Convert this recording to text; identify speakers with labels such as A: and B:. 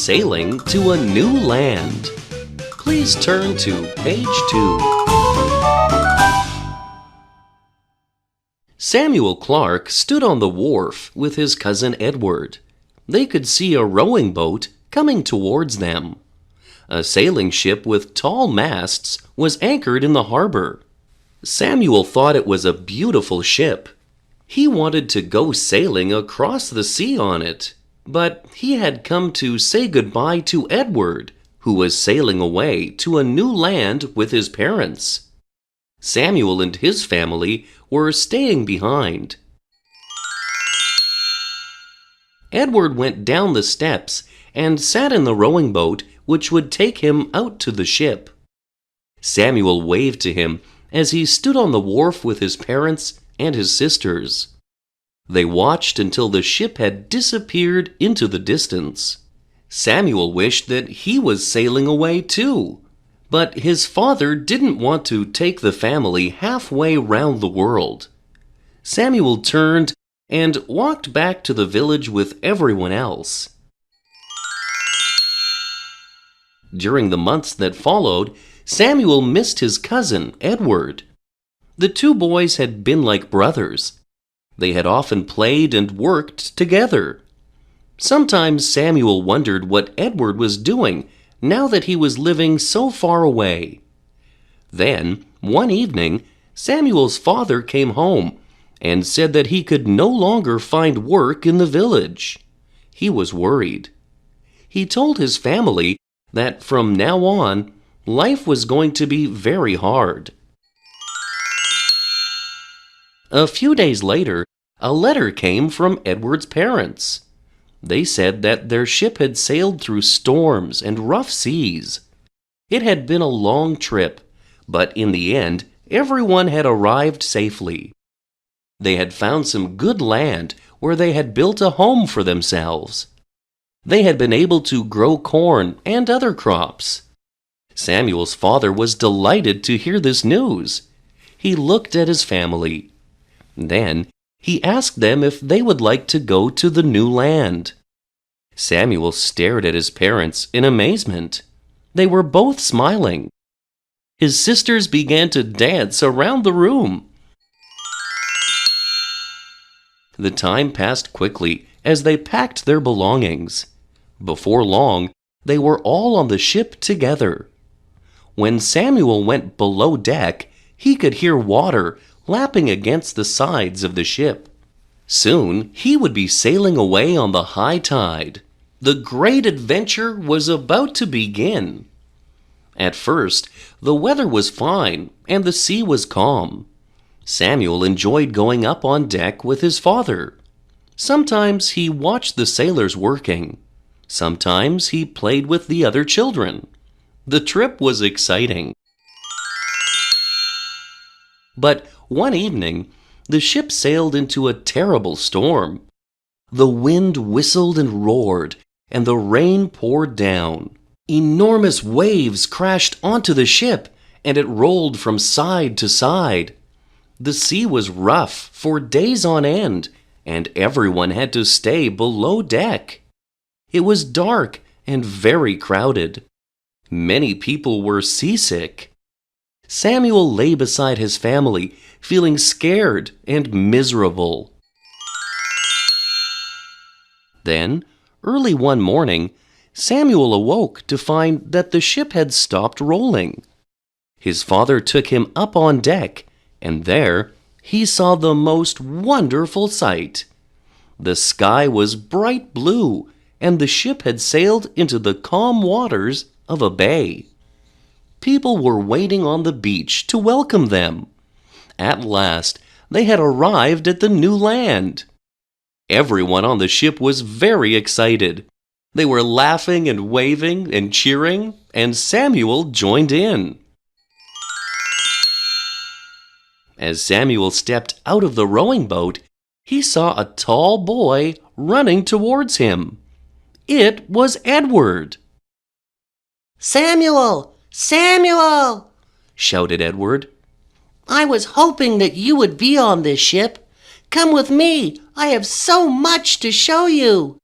A: Sailing to a New Land. Please turn to page 2. Samuel Clark stood on the wharf with his cousin Edward. They could see a rowing boat coming towards them. A sailing ship with tall masts was anchored in the harbor. Samuel thought it was a beautiful ship. He wanted to go sailing across the sea on it, but he had come to say goodbye to Edward, who was sailing away to a new land with his parents. Samuel and his family were staying behind. Edward went down the steps and sat in the rowing boat which would take him out to the ship. Samuel waved to him as he stood on the wharf with his parents and his sisters. They watched until the ship had disappeared into the distance. Samuel wished that he was sailing away too, but his father didn't want to take the family halfway round the world. Samuel turned and walked back to the village with everyone else. During the months that followed, Samuel missed his cousin, Edward. The two boys had been like brothers. They had often played and worked together. Sometimes Samuel wondered what Edward was doing now that he was living so far away. Then, one evening, Samuel's father came home and said that he could no longer find work in the village. He was worried. He told his family that from now on, life was going to be very hard. A few days later, a letter came from Edward's parents. They said that their ship had sailed through storms and rough seas. It had been a long trip, but in the end, everyone had arrived safely. They had found some good land where they had built a home for themselves. They had been able to grow corn and other crops. Samuel's father was delighted to hear this news. He looked at his family. Then he asked them if they would like to go to the new land. Samuel stared at his parents in amazement. They were both smiling. His sisters began to dance around the room. The time passed quickly as they packed their belongings. Before long, they were all on the ship together. When Samuel went below deck, he could hear water lapping against the sides of the ship. Soon, he would be sailing away on the high tide. The great adventure was about to begin. At first, the weather was fine and the sea was calm. Samuel enjoyed going up on deck with his father. Sometimes he watched the sailors working. Sometimes he played with the other children. The trip was exciting. But one evening, the ship sailed into a terrible storm. The wind whistled and roared, and the rain poured down. Enormous waves crashed onto the ship, and it rolled from side to side. The sea was rough for days on end, and everyone had to stay below deck. It was dark and very crowded. Many people were seasick. Samuel lay beside his family, feeling scared and miserable. Then, early one morning, Samuel awoke to find that the ship had stopped rolling. His father took him up on deck, and there he saw the most wonderful sight. The sky was bright blue, and the ship had sailed into the calm waters of a bay. People were waiting on the beach to welcome them. At last, they had arrived at the new land. Everyone on the ship was very excited. They were laughing and waving and cheering, and Samuel joined in. As Samuel stepped out of the rowing boat, he saw a tall boy running towards him. It was Edward.
B: "Samuel! Samuel!"
A: shouted Edward.
B: "I was hoping that you would be on this ship. Come with me. I have so much to show you."